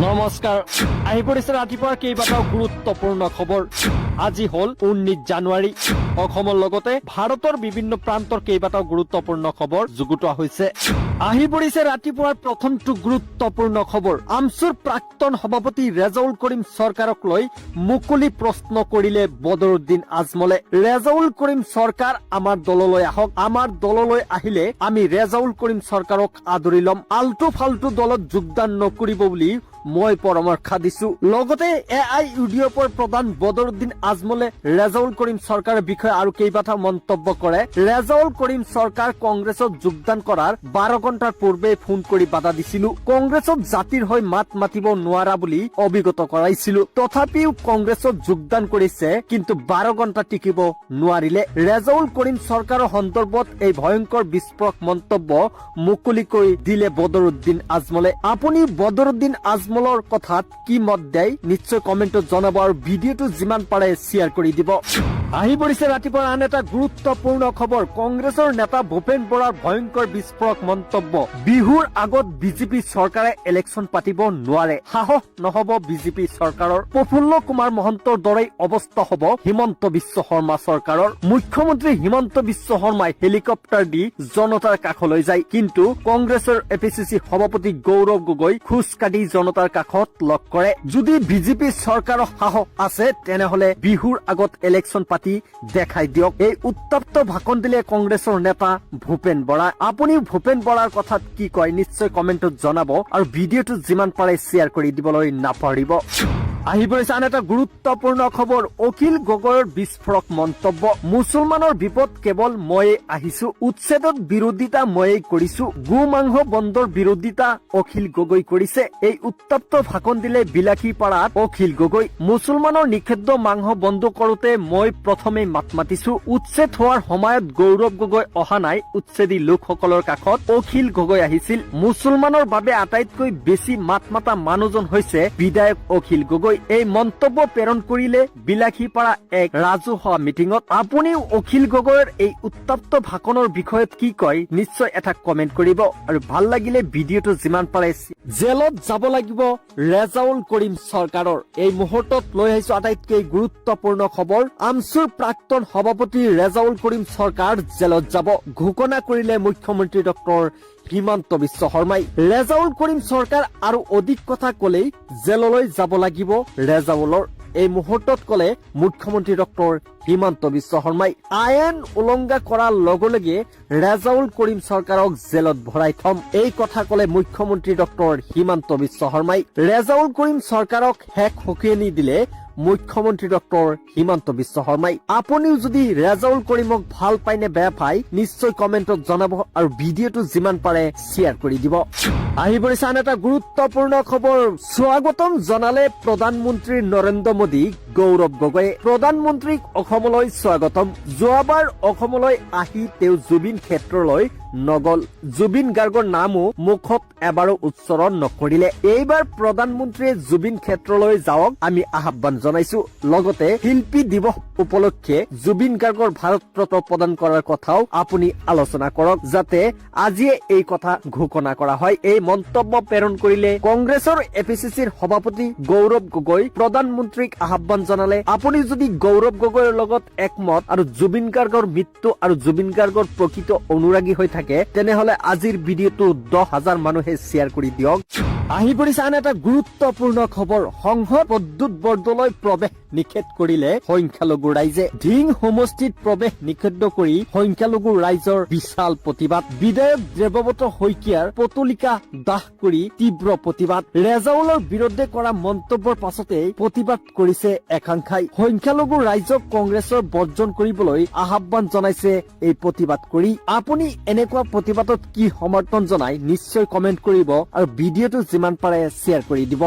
নমস্কাৰ আহি পৰিছে ৰাতিপুৱাৰ কেইবাটাও গুৰুত্বপূৰ্ণ খবৰ আজি হল 19 জানুৱাৰী অসমৰ লগতে ভাৰতৰ বিভিন্ন প্ৰান্তৰ কেইবাটাও গুৰুত্বপূৰ্ণ খবৰ যুগুতোৱা হৈছে আহি পৰিছে ৰাতিপুৱাৰ প্ৰথমটো গুৰুত্বপূৰ্ণ খবৰ আমছুৰ প্ৰাক্তন সভাপতি ৰেজাউল কৰিম চৰকাৰক লৈ মুকলি প্ৰশ্ন কৰিলে বদৰুদ্দিন আজমলে ৰেজাউল কৰিম চৰকাৰ আমাৰ দললৈ আহক আমাৰ দললৈ আহিলে আমি ৰেজাউল কৰিম চৰকাৰক আদৰি লম আলটু ফালটু দলত যোগদান নকৰিব বুলি মই পৰামৰ্শ দিছো লগতে এআইইউডিএফৰ প্ৰধান বদৰুদ্দিন আজমলে ৰেজাউল কৰিম চৰকাৰৰ বিষয়ে আৰু কেইবাটাও মন্তব্য কৰে ৰেজাউল কৰিম চৰকাৰ কংগ্ৰেছত যোগদান কৰাৰ 12 ঘণ্টাৰ পূৰ্বে ফোন কৰি বাধা দিছিলো কংগ্ৰেছত জাতিৰ হৈ মাত মাতিব নোৱাৰা বুলি অভিগত কৰাইছিলো তথাপিও কংগ্ৰেছত যোগদান কৰিছে কিন্তু 12 ঘণ্টা টিকিব নোৱাৰিলে ৰেজাউল কৰিম চৰকাৰৰ সন্দৰ্ভত এই ভয়ংকৰ বিস্ফোৰক মন্তব্য মুকলিকৈ দিলে বদৰুদ্দিন আজমলে আপুনি বদৰুদ্দিন আজমলৰ কথাত কি মত দেয় নিশ্চয় কমেন্টত জনাব আৰু ভিডিওটো যিমান পাৰে শ্বেয়াৰ কৰি দিব আহি পৰিছে ৰাতিপুৱাৰ আন এটা গুৰুত্বপূৰ্ণ খবৰ কংগ্ৰেছৰ নেতা ভূপেন বৰাৰ ভয়ংকৰ বিস্ফোৰক মন্তব্য বিহুৰ আগত বিজেপি চৰকাৰে ইলেকশ্যন পাতিব নোৱাৰে সাহস নহব বিজেপি চৰকাৰৰ প্ৰফুল্ল কুমাৰ মহন্তৰ দৰে অৱস্থা হব হিমন্ত বিশ্ব শৰ্মা চৰকাৰৰ মুখ্যমন্ত্ৰী হিমন্ত বিশ্ব শৰ্মাই হেলিকপ্টাৰ দি জনতাৰ কাষলৈ যায় কিন্তু কংগ্ৰেছৰ এপিচিচি সভাপতি গৌৰৱ গগৈ খোজ কাঢ়ি জনতাৰ কাষত লগ কৰে যদি বিজেপি চৰকাৰৰ সাহস আছে তেনেহলে বিহুৰ আগত ইলেকশ্যন পাতি দেখাই দিয়ক এই উত্তপ্ত ভাষণ দিলে কংগ্ৰেছৰ নেতা ভূপেন বৰা আপুনি ভূপেন বৰাৰ কথাত কি কয় নিশ্চয় কমেন্টত জনাব আৰু ভিডিওটো যিমান পাৰে শ্বেয়াৰ কৰি দিবলৈ নাপাহৰিব আহি পৰিছে আন এটা গুৰুত্বপূৰ্ণ খবৰ অখিল গগৈৰ বিস্ফোৰক মন্তব্য মুছলমানৰ বিপদ কেৱল ময়ে আহিছো উচ্ছেদত বিৰোধিতা ময়ে কৰিছো গো মাংস বন্ধৰ বিৰোধিতা অখিল গগৈ কৰিছে এই উত্তপ্ত ভাষণ দিলে বিলাসীপাৰাত অখিল গগৈ মুছলমানৰ নিষিদ্ধ মাংস বন্ধ কৰোতে মই প্ৰথমে মাত মাতিছো উচ্ছেদ হোৱাৰ সময়ত গৌৰৱ গগৈ অহা নাই উচ্ছেদী লোকসকলৰ কাষত অখিল গগৈ আহিছিল মুছলমানৰ বাবে আটাইতকৈ বেছি মাত মাতা মানুহজন হৈছে বিধায়ক অখিল গগৈ এই মন্তব্য প্ৰেৰণ কৰিলে বিলাসীপাৰা এক ৰাজহুৱা মিটিঙত আপুনিও অখিল গগৈৰ এই উত্তপ্ত ভাষণৰ বিষয়ত কি কয় নিশ্চয় এটা কমেন্ট কৰিব আৰু ভাল লাগিলে ভিডিওটো যিমান পাৰে জেলত যাব লাগিব ৰেজাউল কৰিম চৰকাৰৰ এই মুহূৰ্তত লৈ আহিছো আটাইতকৈ গুৰুত্বপূৰ্ণ খবৰ আমছুৰ প্ৰাক্তন সভাপতি ৰেজাউল কৰিম চৰকাৰ জেলত যাব ঘোষণা কৰিলে মুখ্যমন্ত্ৰী ডক্টৰ হিমন্ত বিশ্ব শৰ্মাই ৰেজাউল কৰিম চৰকাৰ আৰু অধিক কথা কলেই জেললৈ যাব লাগিব ৰেজাউলৰ এই মুহূৰ্তত কলে মুখ্যমন্ত্ৰী ডক্টৰ হিমন্ত বিশ্ব শৰ্মাই আইন উলংঘা কৰাৰ লগে লগে ৰেজাউল কৰিম চৰকাৰক জেলত ভৰাই থম এই কথা কলে মুখ্যমন্ত্ৰী ডক্টৰ হিমন্ত বিশ্ব শৰ্মাই ৰেজাউল কৰিম চৰকাৰক শেষ সকিয়ানি দিলে মুখ্যমন্ত্ৰী ডক্টৰ হিমন্ত বিশ্ব শৰ্মাই আপুনিও যদি ৰেজাউল কৰিমক ভাল পায় নে বেয়া পায় নিশ্চয় কমেন্টত জনাব আৰু ভিডিওটো যিমান পাৰে শ্বেয়াৰ কৰি দিব আহি পৰিছে আন এটা গুৰুত্বপূৰ্ণ খবৰ স্বাগতম জনালে প্ৰধানমন্ত্ৰী নৰেন্দ্ৰ মোদী গৌৰৱ গগৈয়ে প্ৰধানমন্ত্ৰীক অসমলৈ স্বাগতম যোৱাবাৰ অসমলৈ আহি তেওঁ জুবিন ক্ষেত্ৰলৈ নগল জুবিন গাৰ্গৰ নামো মুখত এবাৰো উচ্চাৰণ নকৰিলে এইবাৰ প্ৰধানমন্ত্ৰীয়ে জুবিন ক্ষেত্ৰলৈ যাওক আমি আহ্বান জনাইছো লগতে শিল্পী দিৱস উপলক্ষে জুবিন গাৰ্গৰ ভাৰত ৰত্ন প্ৰদান কৰাৰ কথাও আপুনি আলোচনা কৰক যাতে আজিয়ে এই কথা ঘোষণা কৰা হয় এই মন্তব্য প্ৰেৰণ কৰিলে কংগ্ৰেছৰ এপিচিচিৰ সভাপতি গৌৰৱ গগৈ প্ৰধানমন্ত্ৰীক আহ্বান জনালে আপুনি যদি গৌৰৱ গগৈৰ লগত একমত আৰু জুবিন গাৰ্গৰ মৃত্যু আৰু জুবিন গাৰ্গৰ প্ৰকৃত অনুৰাগী হৈ থাকে তেনেহলে আজিৰ ভিডিওটো 10,000 মানুহে শ্বেয়াৰ কৰি দিয়ক আহি পৰিছে আন এটা গুৰুত্বপূৰ্ণ খবৰ সংসদ পদ্যুৎ বৰদলৈ প্ৰৱেশ নিষেধ কৰিলে সংখ্যালঘু ৰাইজে ধিং সমষ্টিত প্ৰৱেশ নিষিদ্ধ কৰি সংখ্যালঘু ৰাইজৰ বিশাল প্ৰতিবাদ বিধায়ক দেৱব্ৰত শইকীয়াৰ পতলিকা দাহ কৰি তীব্ৰ প্ৰতিবাদ ৰেজাউলৰ বিৰুদ্ধে কৰা মন্তব্যৰ পাছতে প্ৰতিবাদ কৰিছে একাংশাই সংখ্যালঘু ৰাইজক কংগ্ৰেছৰ বৰ্জন কৰিবলৈ আহ্বান জনাইছে এই প্ৰতিবাদ কৰি আপুনি এনেকুৱা প্ৰতিবাদত কি সমৰ্থন জনাই নিশ্চয় কমেন্ট কৰিব আৰু ভিডিওটো যিমান পাৰে শ্বেয়াৰ কৰি দিব